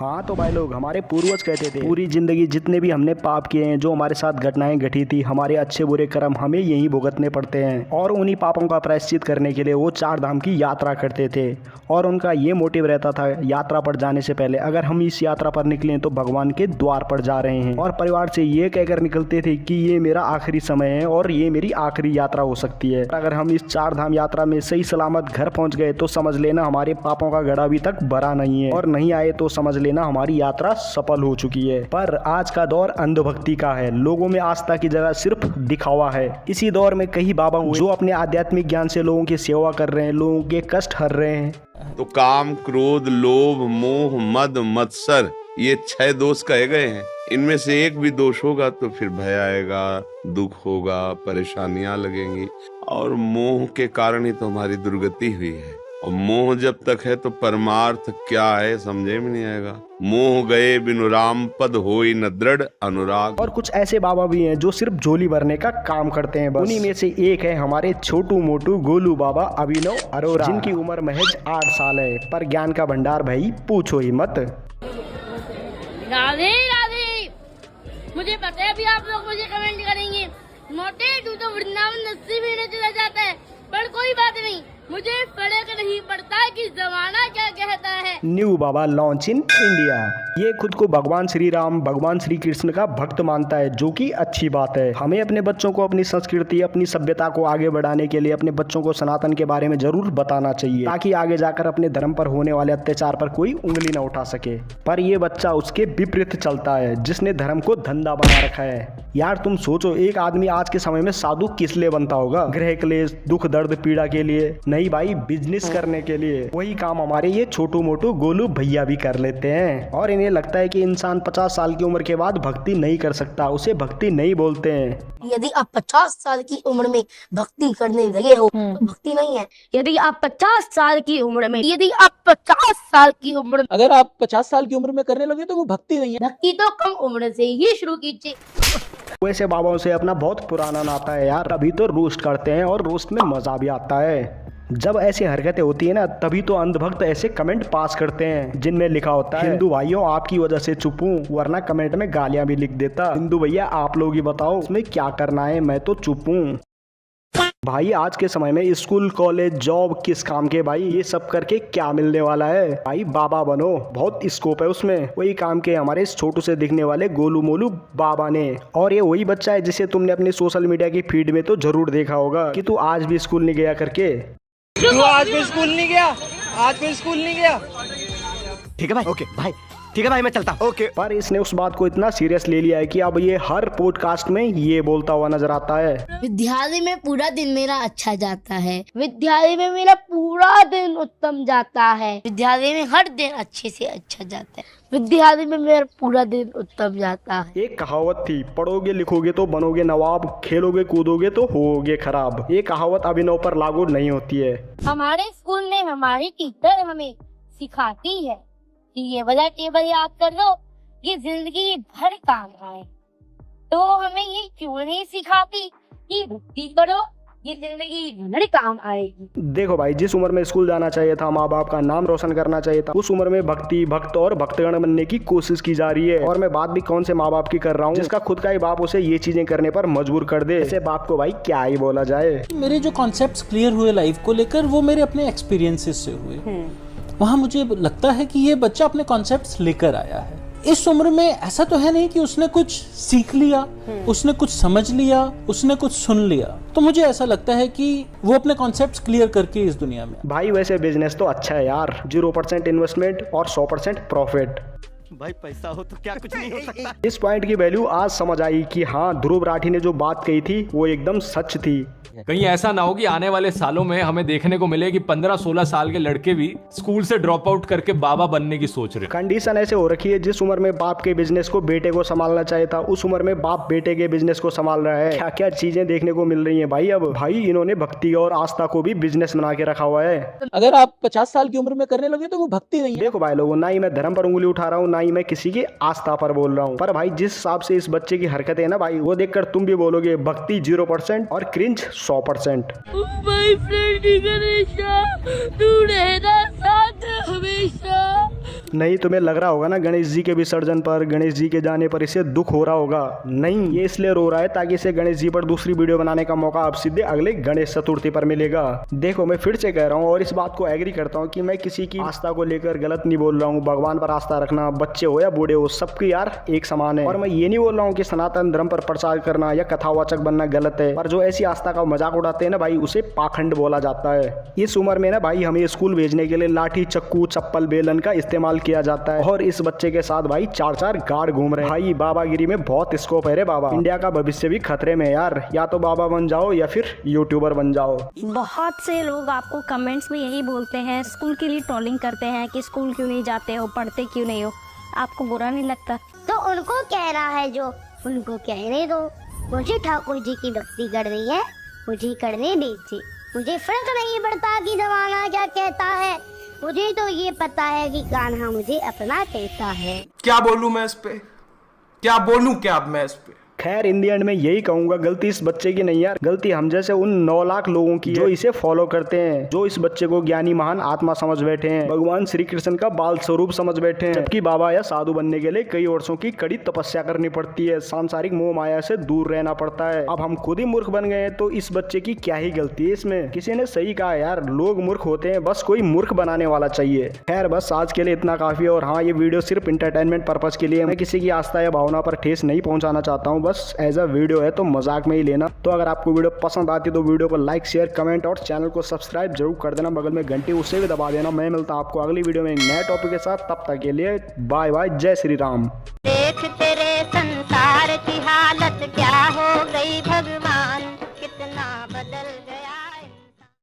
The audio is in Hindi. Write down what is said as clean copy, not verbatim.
हाँ तो भाई लोग, हमारे पूर्वज कहते थे पूरी जिंदगी जितने भी हमने पाप किए हैं, जो हमारे साथ घटनाएं घटी थी, हमारे अच्छे बुरे कर्म हमें यही भुगतने पड़ते हैं। और उन्हीं पापों का प्रायश्चित करने के लिए वो 4 धाम की यात्रा करते थे। और उनका ये मोटिव रहता था यात्रा पर जाने से पहले, अगर हम इस यात्रा पर निकले तो भगवान के द्वार पर जा रहे हैं। और परिवार से ये कहकर निकलते थे कि ये मेरा आखिरी समय है और ये मेरी आखिरी यात्रा हो सकती है। अगर हम इस 4 धाम यात्रा में सही सलामत घर पहुंच गए तो समझ लेना हमारे पापों का घड़ा अभी तक भरा नहीं है, और नहीं आए तो समझ लेना हमारी यात्रा सफल हो चुकी है। पर आज का दौर अंधभक्ति का है, लोगों में आस्था की जगह सिर्फ दिखावा है। इसी दौर में कई बाबा हुए जो अपने आध्यात्मिक ज्ञान से लोगों की सेवा कर रहे हैं, लोगों के कष्ट हर रहे हैं। तो काम, क्रोध, लोभ, मोह, मद, मत्सर, ये 6 दोष कहे गए हैं। इनमें से एक भी दोष होगा तो फिर भय आएगा, दुख होगा, परेशानियां लगेंगी। और मोह के कारण ही तो हमारी दुर्गति हुई है। और मोह जब तक है तो परमार्थ क्या है समझे में नहीं आएगा। मोह गए बिनु राम पद होई न दृढ़ अनुराग। और कुछ ऐसे बाबा भी हैं जो सिर्फ झोली भरने का काम करते हैं बस। उन्हीं में से एक है हमारे छोटू मोटू गोलू बाबा अभिनव अरोरा, जिनकी उम्र महज 8 साल है, पर ज्ञान का भंडार भाई पूछो ही मत। राधे राधे। मुझे पता है अभी आप लोग मुझे कमेंट करेंगे, मोटे तू तो वृंदावन 80 महीने चला जाता है, पर कोई बात नहीं, मुझे फर्क नहीं पड़ता कि जमाना क्या कहता है। New Baba launch in India. ये खुद को भगवान श्री राम, भगवान श्री कृष्ण का भक्त मानता है, जो कि अच्छी बात है। हमें अपने बच्चों को अपनी संस्कृति, अपनी सभ्यता को आगे बढ़ाने के लिए अपने बच्चों को सनातन के बारे में जरूर बताना चाहिए, ताकि आगे जाकर अपने धर्म पर होने वाले अत्याचार पर कोई उंगली न उठा सके। पर ये बच्चा उसके विपरीत चलता है, जिसने धर्म को धंधा बना रखा है। यार तुम सोचो, एक आदमी आज के समय में साधु किस लिए बनता होगा? गृह क्लेश, दुख दर्द पीड़ा के लिए नहीं भाई, बिजनेस करने के लिए। वही काम हमारे ये छोटू मोटू गोलू भैया भी कर लेते हैं। और इन्हें लगता है कि इंसान 50 साल की उम्र के बाद भक्ति नहीं कर सकता, उसे भक्ति नहीं बोलते हैं। यदि आप 50 साल की उम्र में भक्ति करने लगे हो तो भक्ति नहीं है। यदि आप 50 साल की उम्र में अगर आप 50 साल की उम्र में करने लगे तो वो भक्ति नहीं है। भक्ति तो कम उम्र से ही शुरू कीजिए। वैसे बाबाओं से अपना बहुत पुराना नाता है यार, अभी तो रोस्ट करते हैं और रोस्ट में मजा भी आता है। जब ऐसी हरकतें होती है ना, तभी तो अंधभक्त ऐसे कमेंट पास करते हैं जिनमें लिखा होता है, हिंदू भाइयों आपकी वजह से चुप हूँ, वरना कमेंट में गालियां भी लिख देता। हिंदू भैया आप लोग ही बताओ इसमें क्या करना है, मैं तो चुप हूँ। भाई आज के समय में स्कूल, कॉलेज, जॉब किस काम के भाई, ये सब करके क्या मिलने वाला है? भाई बाबा बनो, बहुत स्कोप है उसमें। वही काम के हमारे इस छोटू से दिखने वाले गोलू मोलू बाबा ने। और ये वही बच्चा है जिसे तुमने अपने सोशल मीडिया की फीड में तो जरूर देखा होगा कि तू आज भी स्कूल नहीं गया करके। तू आज भी स्कूल नहीं गया? आज भी स्कूल नहीं गया? ठीक है भाई, ओके भाई, ठीक है भाई, मैं चलता हूँ। ओके। पर इसने उस बात को इतना सीरियस ले लिया है कि अब ये हर पॉडकास्ट में ये बोलता हुआ नजर आता है, विद्यालय में पूरा दिन मेरा अच्छा जाता है, विद्यालय में मेरा पूरा दिन उत्तम जाता है, विद्यालय में हर दिन अच्छे से अच्छा जाता है, विद्यालय में मेरा पूरा दिन उत्तम जाता है। एक कहावत थी, पढ़ोगे लिखोगे तो बनोगे नवाब, खेलोगे कूदोगे तो होगे खराब। ये कहावत अभिनव पर लागू नहीं होती है। हमारे स्कूल में हमारी टीचर हमें सिखाती है कि ये वाला टेबल याद कर लो, ये जिंदगी भर काम आए। तो हमें ये क्यों नहीं सिखाती कि भक्ति करो, ये जिंदगी भर काम आएगी। देखो भाई, जिस उम्र में स्कूल जाना चाहिए था, माँ बाप का नाम रोशन करना चाहिए था, उस उम्र में भक्ति, भक्त और भक्तगण बनने की कोशिश की जा रही है। और मैं बात भी कौन से माँ बाप की कर रहा हूँ जिसका खुद का ही बाप उसे ये चीजें करने पर मजबूर कर दे। ऐसे बाप को भाई क्या ही बोला जाए। मेरे जो कॉन्सेप्ट्स क्लियर हुए लाइफ को लेकर, वो मेरे अपने एक्सपीरियंसेस से हुए। वहाँ मुझे लगता है कि ये बच्चा अपने कॉन्सेप्ट्स लेकर आया है। इस उम्र में ऐसा तो है नहीं कि उसने कुछ सीख लिया, उसने कुछ समझ लिया, उसने कुछ सुन लिया। तो मुझे ऐसा लगता है कि वो अपने कॉन्सेप्ट्स क्लियर करके इस दुनिया में। भाई वैसे बिजनेस तो अच्छा है यार, 0% इन्वेस्टमेंट और 100% प्रॉफिट। भाई पैसा हो तो क्या कुछ नहीं हो सकता। इस पॉइंट की वैल्यू आज समझ आई कि हाँ, ध्रुव राठी ने जो बात कही थी वो एकदम सच थी। कहीं ऐसा ना हो कि आने वाले सालों में हमें देखने को मिले कि 15-16 साल के लड़के भी स्कूल से ड्रॉप आउट करके बाबा बनने की सोच रहे। कंडीशन ऐसे हो रखी है, जिस उम्र में बाप के बिजनेस को बेटे को संभालना चाहिए था, उस उम्र में बाप बेटे के बिजनेस को संभाल रहा है। क्या क्या चीजें देखने को मिल रही है भाई। अब भाई इन्होंने भक्ति और आस्था को भी बिजनेस बना के रखा हुआ है। अगर आप 50 साल की उम्र में करने लगे तो वो भक्ति नहीं है। देखो भाई लोगों, ना ही मैं धर्म पर उंगली उठा रहा हूँ, ना ही मैं किसी की आस्था पर बोल रहा हूँ, पर भाई जिस हिसाब से इस बच्चे की हरकतें है ना भाई, वो देखकर तुम भी बोलोगे भक्ति 0% और क्रिंज 100%। माय फ्रेंड गणेशा, तू रहना साथ हमेशा। नहीं तुम्हें लग रहा होगा ना गणेश जी के विसर्जन पर, गणेश जी के जाने पर इसे दुख हो रहा होगा। नहीं, ये इसलिए रो रहा है ताकि इसे गणेश जी पर दूसरी वीडियो बनाने का मौका अब सीधे अगले गणेश चतुर्थी पर मिलेगा। देखो मैं फिर से कह रहा हूँ और इस बात को एग्री करता हूँ कि मैं किसी की आस्था को लेकर गलत नहीं बोल रहा हूँ। भगवान पर आस्था रखना, बच्चे हो या बूढ़े हो, सबकी यार एक समान है। और मैं ये नहीं बोल रहा हूँ कि सनातन धर्म पर प्रचार करना या कथावाचक बनना गलत है, पर जो ऐसी आस्था का मजाक उड़ाते हैं ना भाई, उसे पाखंड बोला जाता है। इस उम्र में ना भाई हमें स्कूल भेजने के लिए लाठी, चक्कू, चप्पल, बेलन का इस्तेमाल किया जाता है और इस बच्चे के साथ भाई 4-4 गार्ड घूम रहे हैं। भाई बाबागिरी में बहुत स्कोप है रे बाबा। इंडिया का भविष्य भी खतरे में यार, या तो बाबा बन जाओ या फिर यूट्यूबर बन जाओ। बहुत से लोग आपको कमेंट्स में यही बोलते हैं, स्कूल के लिए ट्रोलिंग करते हैं कि स्कूल क्यों नहीं जाते हो, पढ़ते क्यों नहीं हो। आपको बुरा नहीं लगता? तो उनको कहना है जो उनको कहने दो। मुझे ठाकुर जी की भक्ति करनी है, मुझे करने दीजिए। मुझे फर्क नहीं पड़ता कि जमाना क्या कहता है, मुझे तो ये पता है कि कान्हा मुझे अपना कहता है। क्या बोलूं मैं इस पे, क्या बोलूं क्या अब मैं इस पे। खैर इन दी एंड में यही कहूंगा, गलती इस बच्चे की नहीं यार, गलती हम जैसे उन 9 लाख लोगों की जो इसे फॉलो करते हैं, जो इस बच्चे को ज्ञानी महान आत्मा समझ बैठे हैं, भगवान श्री कृष्ण का बाल स्वरूप समझ बैठे हैं। जबकि बाबा या साधु बनने के लिए कई वर्षों की कड़ी तपस्या करनी पड़ती है, सांसारिक मोह माया से दूर रहना पड़ता है। अब हम खुद ही मूर्ख बन गए हैं तो इस बच्चे की क्या ही गलती है इसमें। किसी ने सही कहा यार, लोग मूर्ख होते हैं, बस कोई मूर्ख बनाने वाला चाहिए। खैर बस आज के लिए इतना काफी है। और हाँ, ये वीडियो सिर्फ इंटरटेनमेंट पर्पज के लिए, मैं किसी की आस्था या भावना पर ठेस नहीं पहुंचाना चाहता हूँ, बस एज अ वीडियो है तो मजाक में ही लेना। तो अगर आपको वीडियो पसंद आती तो वीडियो को लाइक, शेयर, कमेंट और चैनल को सब्सक्राइब जरूर कर देना। बगल में घंटी उसे भी दबा देना। मैं मिलता हूं आपको अगली वीडियो में एक नए टॉपिक के साथ। तब तक के लिए बाय बाय, जय श्री राम। देख तेरे